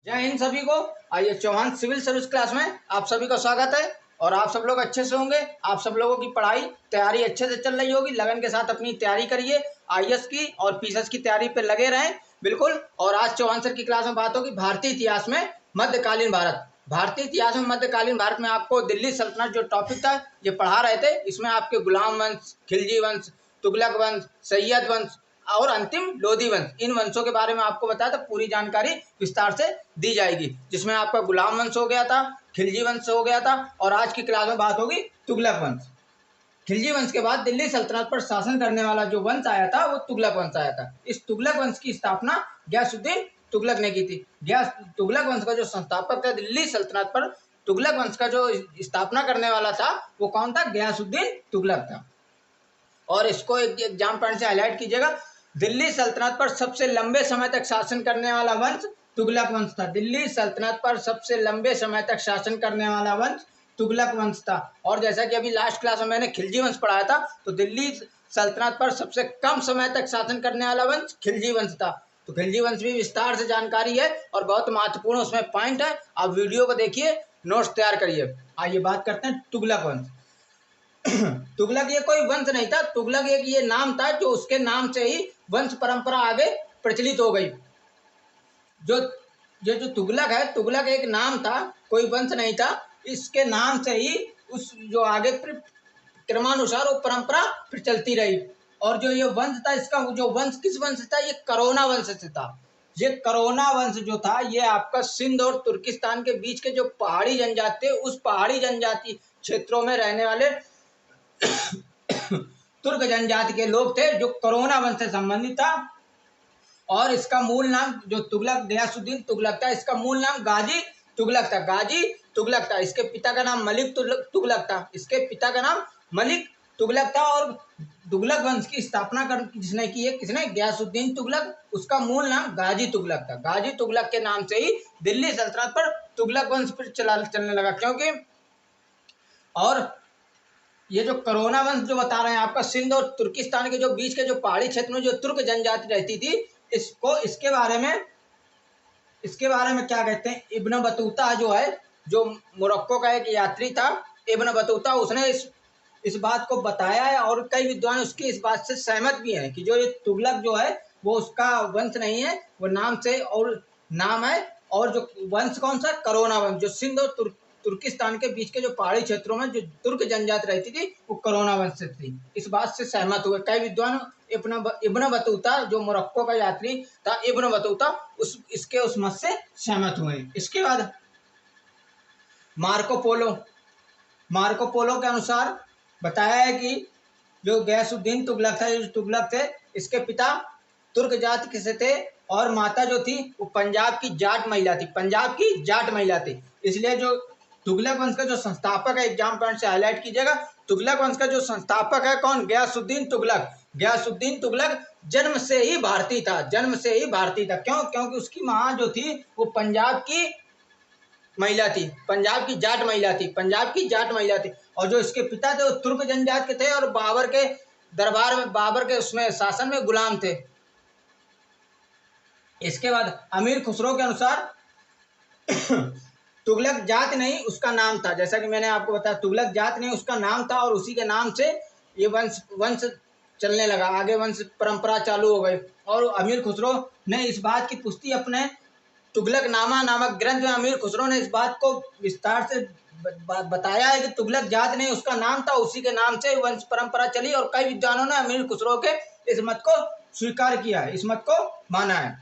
जय हिंद सभी को। आइए चौहान सिविल सर्विस क्लास में आप सभी का स्वागत है। और आप सब लोग अच्छे से होंगे। आप सब लोगों की पढ़ाई तैयारी अच्छे से चल रही होगी। लगन के साथ अपनी तैयारी करिए। आईएएस की और पीसीएस की तैयारी पे लगे रहें बिल्कुल। और आज चौहान सर की क्लास में बात होगी भारतीय इतिहास में मध्यकालीन भारत। भारतीय इतिहास में मध्यकालीन भारत में आपको दिल्ली सल्तनत जो टॉपिक था ये पढ़ा रहे थे। इसमें आपके गुलाम वंश, खिलजी वंश, तुगलक वंश, सैयद वंश और अंतिम लोधी वंश, इन वंशों के बारे में आपको बताया था। पूरी जानकारी विस्तार से दी जाएगी, जिसमें आपका गुलाम वंश हो गया था, खिलजी वंश हो गया था और आज की क्लास में बात होगी तुगलक वंश। खिलजी वंश के बाद दिल्ली सल्तनत पर शासन करने वाला जो वंश आया था वो तुगलक वंश आया था। इस तुगलक वंश की स्थापना गयासुद्दीन तुगलक ने की थी। तुगलक वंश का जो संस्थापक था दिल्ली सल्तनत पर, तुगलक वंश का जो स्थापना करने वाला था वो कौन था? गयासुद्दीन तुगलक था। और इसको एक एग्जाम पॉइंट से हाईलाइट कीजिएगा। दिल्ली सल्तनत पर सबसे लंबे समय तक शासन करने वाला वंश तुगलक वंश था। दिल्ली सल्तनत पर सबसे लंबे समय तक शासन करने वाला वंश तुगलक वंश था। और जैसा कि अभी लास्ट क्लास में मैंने खिलजी वंश पढ़ाया था, तो दिल्ली सल्तनत पर सबसे कम समय तक शासन करने वाला वंश खिलजी वंश था। तो खिलजी वंश भी विस्तार से जानकारी है और बहुत महत्वपूर्ण उसमें पॉइंट है। आप वीडियो को देखिए, नोट्स तैयार करिए। आइए बात करते हैं तुगलक वंश। तुगलक ये कोई वंश नहीं था। तुगलक एक ये नाम था जो उसके नाम से ही वंश परंपरा आगे प्रचलित हो गई। जो जो तुगलक है, तुगलक एक नाम था, कोई वंश नहीं था। इसके नाम से ही उस जो आगे क्रमानुसार वो परंपरा फिर चलती रही। और जो ये वंश था, इसका जो वंश किस वंश से था? ये करोना वंश से था। ये करोना वंश जो था ये आपका सिंध और तुर्किस्तान के बीच के जो पहाड़ी जनजाति, उस पहाड़ी जनजाति क्षेत्रों में रहने वाले तुर्क जनजाति के लोग थे, जो करोना वंश से संबंधित था। और इसका मूल नाम जो तुगलक, गयासुद्दीन तुगलक था, इसका मूल नाम गाजी तुगलक था। गाजी तुगलक था। इसके पिता का नाम मलिक तुगलक था। इसके पिता का नाम मलिक तुगलक था। और तुगलक वंश की स्थापना जिसने की है, किसने? गयासुद्दीन तुगलक। उसका मूल नाम गाजी तुगलक था। गाजी तुगलक के नाम से ही दिल्ली सल्तनत पर तुगलक वंश फिर चलने लगा। क्योंकि और ये जो करोना वंश जो बता रहे हैं आपका, सिंध और तुर्किस्तान के जो बीच के जो पहाड़ी क्षेत्र में जो तुर्क जनजाति रहती थी, इसको इसके बारे में क्या कहते हैं? इब्न बतूता जो है, जो मोरक्को का एक यात्री था, इब्न बतूता, उसने इस बात को बताया है। और कई विद्वान उसकी इस बात से सहमत भी हैं कि जो ये तुगलक जो है वो उसका वंश नहीं है, वो नाम से और नाम है। और जो वंश कौन सा? करोना वंश, जो सिंध और तुर्किस्तान के बीच के जो पहाड़ी क्षेत्रों में जो तुर्क जनजाति रहती थी वो करोना वंश से थी। इस बात से सहमत हुए कई विद्वान। इब्न बतूता जो मोरक्को का यात्री था, इब्न बतूता, उस मत से सहमत हुए। इसके बाद मार्को पोलो के अनुसार बताया है कि जो गयासुद्दीन तुगलक था, जो तुगलक थे, इसके पिता तुर्क जाति से थे और माता जो थी वो पंजाब की जाट महिला थी। पंजाब की जाट महिला थी। इसलिए जो तुगलक वंश का जो संस्थापक है, एग्जाम पॉइंट से हाईलाइट कीजिएगा, तुगलक वंश का जो संस्थापक है कौन? गयासुद्दीन तुगलक। गयासुद्दीन तुगलक जन्म से ही भारतीय था। जन्म से ही भारतीय था। क्यों? क्योंकि उसकी माँ जो थी वो पंजाब की महिला थी, पंजाब की जाट महिला थी, पंजाब की जाट महिला थी। और जो इसके पिता थे वो तुर्क जनजाति के थे और बाबर के दरबार में, बाबर के उसमें शासन में गुलाम थे। इसके बाद अमीर खुसरो के अनुसार तुगलक जात नहीं उसका नाम था। जैसा कि मैंने आपको बताया, तुगलक जात नहीं उसका नाम था और उसी के नाम से ये वंश चलने लगा, आगे वंश परंपरा चालू हो गई। और अमीर खुसरो ने इस बात की पुष्टि अपने तुगलक नामा नामक ग्रंथ में अमीर खुसरो ने इस बात को विस्तार से बताया है कि तुगलक जात नहीं उसका नाम था, उसी के नाम से वंश परंपरा चली। और कई विद्वानों ने अमीर खुसरो के इस मत को स्वीकार किया है, इस मत को माना है।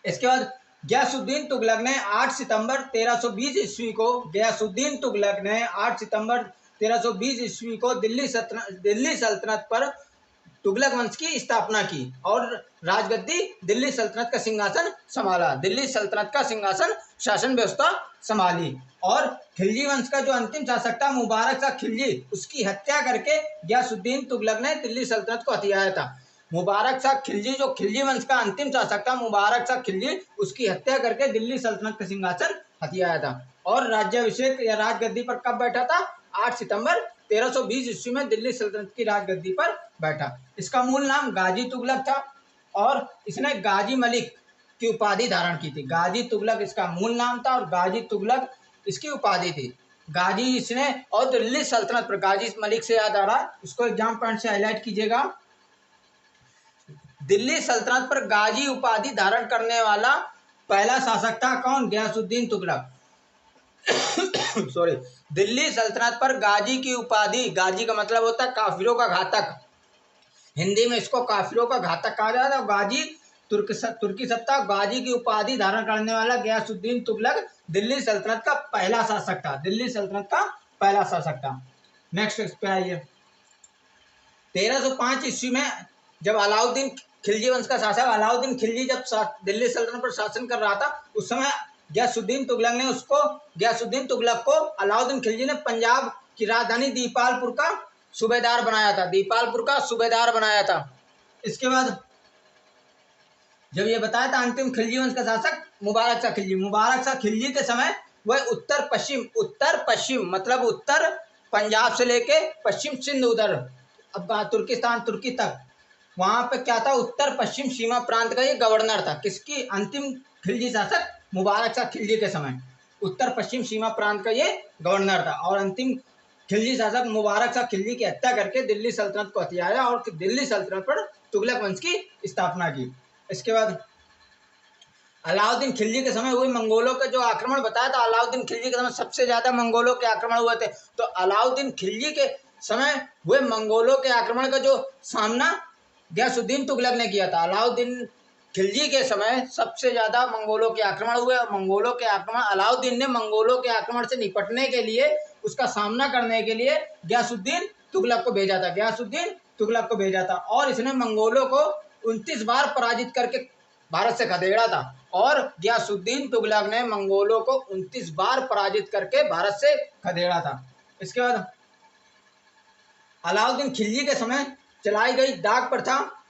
इसके बाद गयासुद्दीन तुगलक ने 8 सितंबर 1320 ईस्वी को, गयासुद्दीन तुगलक ने 8 सितंबर 1320 ईस्वी को दिल्ली सल्तनत पर तुगलक वंश की स्थापना की और राजगद्दी, दिल्ली सल्तनत का सिंहासन संभाला। दिल्ली सल्तनत का सिंहासन शासन व्यवस्था संभाली। और खिलजी वंश का जो अंतिम शासक था मुबारक शाह खिलजी, उसकी हत्या करके गयासुद्दीन तुगलक ने दिल्ली सल्तनत को हथियाया था। मुबारक शाह खिलजी, जो खिलजी वंश का अंतिम शासक था मुबारक शाह खिलजी, उसकी हत्या करके दिल्ली सल्तनत का सिंहासन हथियाया था। और राज्याभिषेक या राजगद्दी पर कब बैठा था? 8 सितंबर 1320 ईस्वी में दिल्ली सल्तनत की राजगद्दी पर बैठा। इसका मूल नाम गाजी तुगलक था और इसने गाजी मलिक की उपाधि धारण की थी। गाजी तुगलक इसका मूल नाम था और गाजी तुगलक इसकी उपाधि थी। गाजी इसने, और दिल्ली सल्तनत पर, गाजी मलिक से याद आ रहा है, उसको एग्जाम पॉइंट से हाईलाइट कीजिएगा। दिल्ली सल्तनत पर गाजी उपाधि धारण करने वाला पहला शासक था कौन? गयासुद्दीन तुगलक। सॉरी, दिल्ली सल्तनत पर गाजी की उपाधि, गाजी का मतलब होता है काफिरों का घातक, हिंदी में इसको काफिरों का घातक कहा जाता है। गाजी तुर्की सत्ता, गाजी की उपाधि धारण करने वाला गयासुद्दीन तुगलक दिल्ली सल्तनत का पहला शासक था। दिल्ली सल्तनत का पहला शासक था। नेक्स्ट इस पे आइए। 1305 ईस्वी में जब अलाउद्दीन खिलजी वंश का शासक अलाउद्दीन खिलजी जब दिल्ली सल्तनत पर शासन कर रहा था, उस समय गयासुद्दीन तुगलक को अलाउद्दीन खिलजी ने पंजाब की राजधानी दीपालपुर का सूबेदार बनाया था। दीपालपुर का सूबेदार बनाया था। इसके बाद जब ये बताया था अंतिम खिलजी वंश का शासक मुबारक शाह खिलजी। मुबारक शाह खिलजी के समय वह उत्तर पश्चिम मतलब उत्तर पंजाब से लेके पश्चिम सिंध उधर अब तुर्किस्तान तुर्की तक, वहां पे क्या था, उत्तर पश्चिम सीमा प्रांत का ये गवर्नर था। किसकी? अंतिम खिलजी शासक मुबारक शाह खिलजी के समय उत्तर पश्चिम सीमा प्रांत का ये गवर्नर था। और अंतिम खिलजी शासक मुबारक शाह खिलजी की हत्या करके दिल्ली सल्तनत को हथियाया और दिल्ली सल्तनत पर तुगलक वंश की स्थापना की। इसके बाद अलाउद्दीन खिलजी के समय हुए मंगोलों के जो आक्रमण बताया था, अलाउद्दीन खिलजी के समय सबसे ज्यादा मंगोलों के आक्रमण हुए थे। तो अलाउद्दीन खिलजी के समय हुए मंगोलों के आक्रमण का जो सामना गयासुद्दीन तुगलक ने किया था। अलाउद्दीन खिलजी के समय सबसे ज्यादा मंगोलों के आक्रमण हुए और मंगोलों के आक्रमण अलाउद्दीन ने मंगोलों के आक्रमण से निपटने के लिए, उसका सामना करने के लिए गयासुद्दीन तुगलक को भेजा था। गयासुद्दीन तुगलक को भेजा था और इसने मंगोलों को 29 बार पराजित करके भारत से खदेड़ा था। और गयासुद्दीन तुगलक ने मंगोलों को 29 बार पराजित करके भारत से खदेड़ा था। इसके बाद अलाउद्दीन खिलजी के समय चलाई गई दाग प्रथा,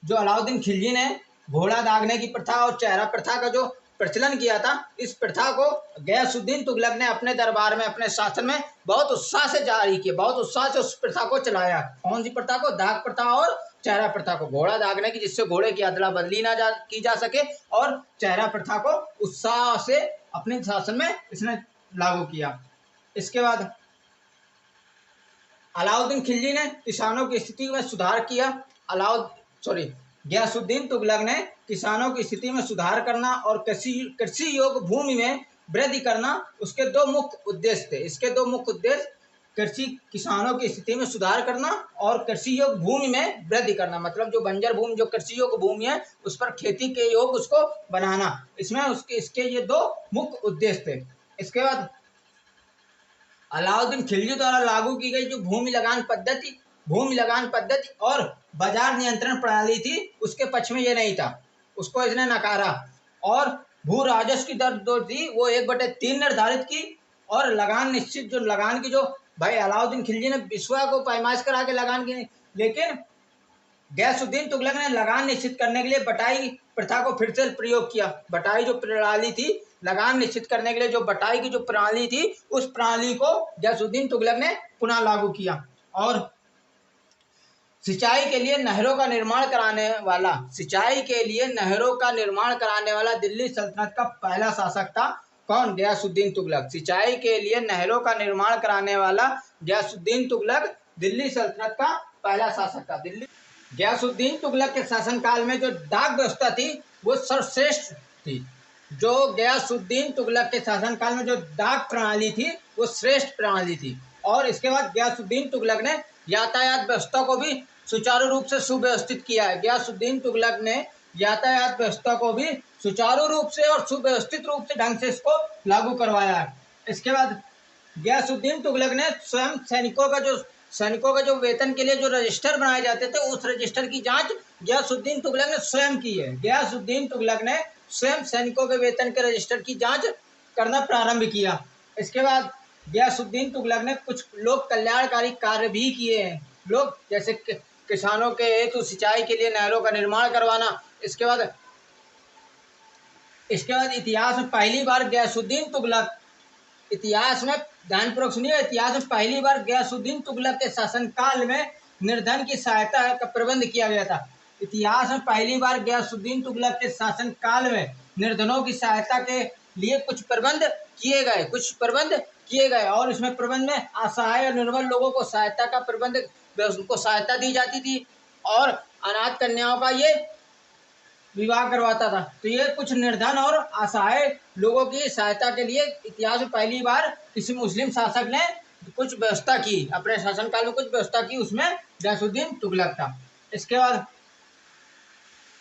जो अलाउद्दीन खिलजी ने घोड़ा दागने की प्रथा और चेहरा प्रथा का जो प्रचलन किया था, इस प्रथा को गयासुद्दीन तुगलक ने अपने दरबार में, अपने शासन में बहुत उत्साह से जारी किया, बहुत उत्साह से उस प्रथा को चलाया। कौन सी प्रथा को? दाग प्रथा और चेहरा प्रथा को, घोड़ा दागने की, जिससे घोड़े की अदला बदली की जा सके, और चेहरा प्रथा को उत्साह से अपने शासन में इसने लागू किया। इसके बाद अलाउद्दीन खिलजी ने किसानों की स्थिति में सुधार किया। गयासुद्दीन तुगलक ने किसानों की स्थिति में सुधार करना और कृषि योग्य भूमि में वृद्धि करना उसके दो मुख्य उद्देश्य थे। इसके दो मुख्य उद्देश्य किसानों की स्थिति में सुधार करना और कृषि योग्य भूमि में वृद्धि करना, मतलब जो बंजर भूमि, जो कृषि योग्य भूमि है, उस पर खेती के योग उसको बनाना। इसमें इसके ये दो मुख्य उद्देश्य थे। इसके बाद अलाउद्दीन खिलजी द्वारा लागू की गई जो भूमि लगान पद्धति और बाजार नियंत्रण प्रणाली थी, उसके पक्ष में ये नहीं था, उसको इसने नकारा। और भू राजस्व की दर जो थी वो 1/3 निर्धारित की और लगान निश्चित, जो लगान की जो भाई अलाउद्दीन खिलजी ने विश्वा को पैमाइश करा के लगान की, लेकिन गयासुद्दीन तुगलक ने लगान निश्चित करने के लिए बटाई प्रथा को फिर से प्रयोग किया। बटाई जो प्रणाली थी, लगान निश्चित करने के लिए जो बटाई की जो प्रणाली थी, उस प्रणाली को गयासुद्दीन तुगलक ने पुनः लागू किया। और सिंचाई के लिए नहरों का निर्माण कराने वाला दिल्ली सल्तनत का पहला शासक था कौन? गयासुद्दीन तुगलक। सिंचाई के लिए नहरों का निर्माण कराने वाला गयासुद्दीन तुगलक दिल्ली सल्तनत का पहला शासक था। गयासुद्दीन तुगलक के शासनकाल में जो डाक व्यवस्था थी वो सर्वश्रेष्ठ थी। जो गयासुद्दीन तुगलक के शासनकाल में जो डाक प्रणाली थी वो श्रेष्ठ प्रणाली थी। और इसके बाद गयासुद्दीन तुगलक ने यातायात व्यवस्था को भी सुचारू रूप से सुव्यवस्थित किया है। गयासुद्दीन तुगलक ने यातायात व्यवस्था को भी सुचारू रूप से और सुव्यवस्थित रूप से ढंग से इसको लागू करवाया है। इसके बाद गयासुद्दीन तुगलक ने स्वयं सैनिकों का जो वेतन के लिए जो रजिस्टर बनाए जाते थे, उस रजिस्टर की जांच गयासुद्दीन तुगलक ने स्वयं की है। गयासुद्दीन तुगलक ने स्वयं सैनिकों के वेतन के रजिस्टर की जांच करना प्रारंभ किया। इसके बाद गयासुद्दीन तुगलक ने कुछ लोक कल्याणकारी कार्य भी किए हैं। लोग जैसे किसानों के हेतु सिंचाई के लिए नहरों का निर्माण करवाना। इसके बाद इतिहास में पहली बार गयासुद्दीन तुगलक, इतिहास में ध्यानपूर्वक सुनिए, इतिहास में पहली बार गयासुद्दीन तुगलक के शासनकाल में निर्धन की सहायता का प्रबंध किया गया था। इतिहास में पहली बार गयासुद्दीन तुगलक के शासन काल में निर्धनों की सहायता के लिए कुछ प्रबंध किए गए और इसमें प्रबंध में असहाय और निर्बल लोगों को सहायता का प्रबंध, उनको सहायता दी जाती थी और अनाथ कन्याओं का ये विवाह करवाता था। तो ये कुछ निर्धन और असहाय लोगों की सहायता के लिए इतिहास में पहली बार किसी मुस्लिम शासक ने कुछ व्यवस्था की, अपने शासनकाल में कुछ व्यवस्था की, उसमें गयासुद्दीन तुगलक था। इसके बाद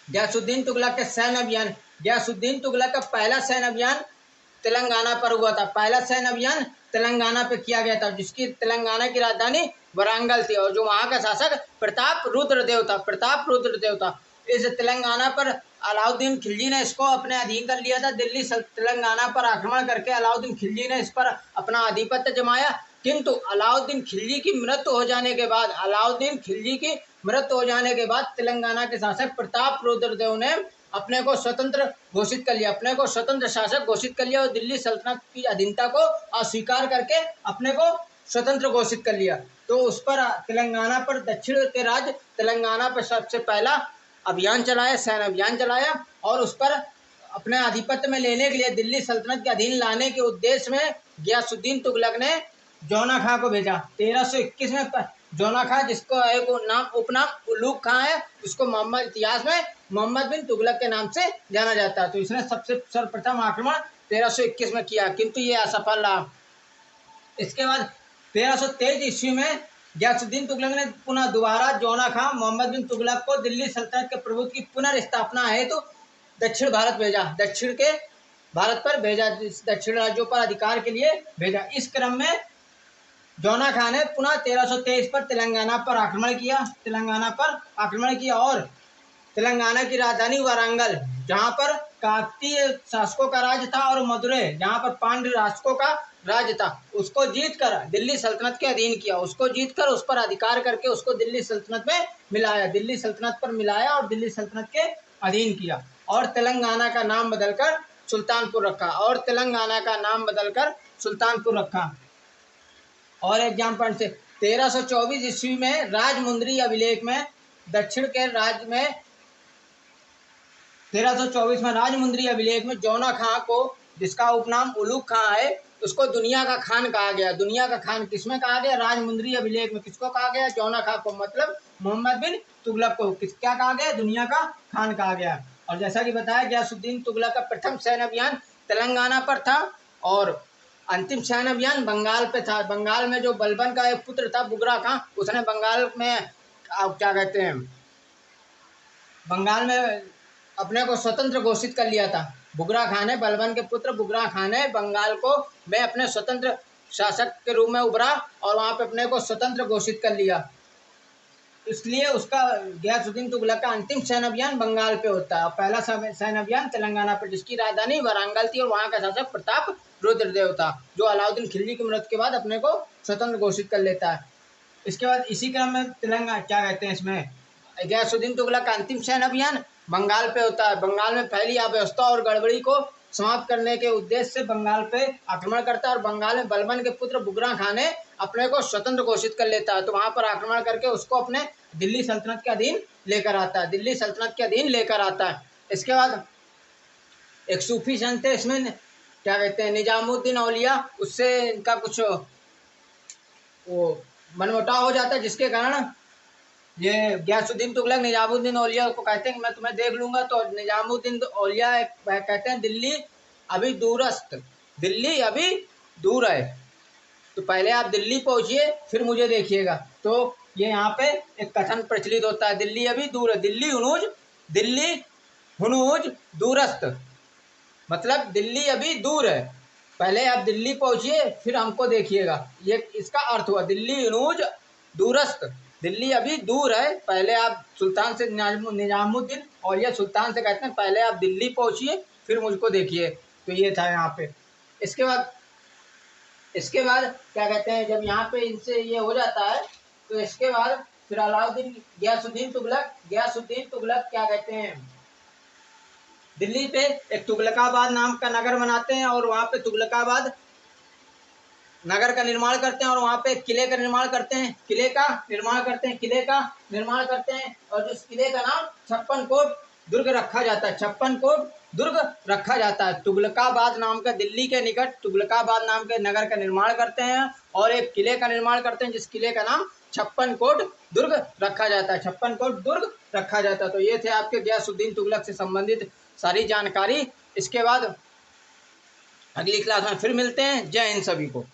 गयासुद्दीन तुगलक के सैन्य अभियान। गयासुद्दीन तुगलक का पहला सैन्य अभियान तेलंगाना पर हुआ था। पहला सैन्य अभियान तेलंगाना पे किया गया था, जिसकी तेलंगाना की राजधानी वारंगल थी और जो वहां का शासक प्रताप रुद्रदेव था। इस तेलंगाना पर अलाउद्दीन खिलजी ने इसको अपने अधीन कर लिया था। तेलंगाना पर आक्रमण करके अलाउद्दीन खिलजी ने इस पर अपना आधिपत्य जमाया, किंतु अलाउद्दीन खिलजी की मृत्यु हो जाने के बाद तेलंगाना के शासक प्रताप रुद्रदेव ने अपने को स्वतंत्र घोषित कर लिया, अपने को स्वतंत्र शासक घोषित कर लिया और दिल्ली सल्तनत की अधीनता को अस्वीकार करके अपने को स्वतंत्र घोषित कर लिया। तो उस पर तेलंगाना पर, दक्षिण के राज्य तेलंगाना पर सबसे पहला अभियान चलाया, सैन्य अभियान चलाया और उस पर अपने आधिपत्य में लेने के लिए, दिल्ली सल्तनत के अधीन लाने के उद्देश्य में गयासुद्दीन तुगलक ने जौना खां को भेजा। 1321 में जौना खां, जिसको एक उपनाम उलूग खां है, उसको इतिहास में मोहम्मद बिन तुगलक के नाम से जाना जाता है। तो इसने सबसे सर्वप्रथम आक्रमण 1321 में किया, किंतु ये असफल रहा। इसके बाद 1323 ईस्वी में गयासुद्दीन तुगलक ने पुनः दोबारा जौना खां मोहम्मद बिन तुगलक को दिल्ली सल्तनत के प्रभुत्व की पुनर्स्थापना हेतु दक्षिण भारत भेजा, दक्षिण के भारत पर भेजा, दक्षिण राज्यों पर अधिकार के लिए भेजा। इस क्रम में जौना खां ने पुनः 1323 पर तेलंगाना पर आक्रमण किया और तेलंगाना की राजधानी वारंगल, जहां पर काकतीय शासकों का राज था, और मदुरै, जहां पर पांड्य शासकों का राज था, उसको जीतकर दिल्ली सल्तनत के अधीन किया। उसको जीतकर उस पर अधिकार करके उसको दिल्ली सल्तनत में मिलाया, दिल्ली सल्तनत पर मिलाया और दिल्ली सल्तनत के अधीन किया और तेलंगाना का नाम बदलकर सुल्तानपुर रखा। और एग्जाम्पल से 1324 ईस्वी में राजमुंद्री अभिलेख में दक्षिण के राज्य में 1324 में राजमुंद्री अभिलेख में जौना खां को, जिसका उपनाम उलूग खां है, उसको दुनिया का खान कहा गया। दुनिया का खान किसमें कहा गया? राजमुंद्री अभिलेख में। किसको कहा गया? जौना खां को, मतलब मोहम्मद बिन तुगलक को क्या कहा गया? दुनिया का खान कहा गया। और जैसा कि बताया, गयासुद्दीन तुगलक का प्रथम सैन्य अभियान तेलंगाना पर था और अंतिम सैन्य अभियान बंगाल पे था। बंगाल में जो बलबन का एक पुत्र था बुगरा खां, उसने बंगाल में अपने को स्वतंत्र घोषित कर लिया था। बुगरा खां ने, बलबन के पुत्र बुगरा खां ने बंगाल को में अपने स्वतंत्र शासक के रूप में उभरा और वहां पे अपने को स्वतंत्र घोषित कर लिया। इसलिए उसका गयासुद्दीन तुगलक का अंतिम सैन्य अभियान बंगाल पे होता है और पहला सैन्य अभियान तेलंगाना पर, जिसकी राजधानी वारंगल थी और वहां का शासक प्रताप रुद्रदेव था, जो अलाउद्दीन खिलजी की मृत्यु के बाद अपने को स्वतंत्र घोषित कर लेता है। इसके बाद इसी क्रम में इसमें गयासुद्दीन तुगलक का अंतिम सैन्य अभियान बंगाल पे होता है। बंगाल में फैली अव्यवस्था और गड़बड़ी को समाप्त करने के उद्देश्य से बंगाल पे आक्रमण करता है और बंगाल में बलबन के पुत्र बुगरा खां ने अपने को स्वतंत्र घोषित कर लेता है। तो वहां पर आक्रमण करके उसको अपने दिल्ली सल्तनत के अधीन लेकर आता है। इसके बाद एक सूफी संत है, इसमें निजामुद्दीन औलिया, उससे इनका कुछ वो मनमुटाव हो जाता है, जिसके कारण ये गयासुद्दीन तुगलक निजामुद्दीन औलिया को कहते हैं कि मैं तुम्हें देख लूंगा। तो निजामुद्दीन औलिया कहते हैं दिल्ली अभी दूर है, तो पहले आप दिल्ली पहुंचिए फिर मुझे देखिएगा। तो ये यहाँ पे एक कथन प्रचलित होता है, दिल्ली अभी दूर है, दिल्ली हुनूज दूरस्त, मतलब दिल्ली अभी दूर है, पहले आप दिल्ली पहुंचिए फिर हमको देखिएगा। ये इसका अर्थ हुआ, दिल्ली हुनूज दूरस्त, दिल्ली अभी दूर है, पहले आप सुल्तान से, निजामुद्दीन औलिया सुल्तान से कहते हैं पहले आप दिल्ली पहुंचिए फिर मुझको देखिए। तो ये था यहाँ पे। इसके बाद क्या कहते हैं, जब यहाँ पे इनसे ये हो जाता है तो इसके बाद फिर गयासुद्दीन तुगलक क्या कहते हैं, दिल्ली पे एक तुगलकाबाद नाम का नगर बनाते हैं और वहाँ पे तुगलकाबाद नगर का निर्माण करते हैं और वहाँ पे किले का निर्माण करते हैं, किले का निर्माण करते हैं, किले का निर्माण करते हैं। और जिस किले का नाम 56 कोट दुर्ग रखा जाता है, 56 कोट दुर्ग रखा जाता है। तुगलकाबाद नाम का, दिल्ली के निकट तुगलकाबाद नाम के नगर का निर्माण करते हैं और एक किले का निर्माण करते हैं जिस किले का नाम 56 कोट दुर्ग रखा जाता है, 56 कोट दुर्ग रखा जाता है। तो ये थे आपके गयासुद्दीन तुगलक से संबंधित सारी जानकारी। इसके बाद अगली क्लास में फिर मिलते हैं। जय हिंद सभी को।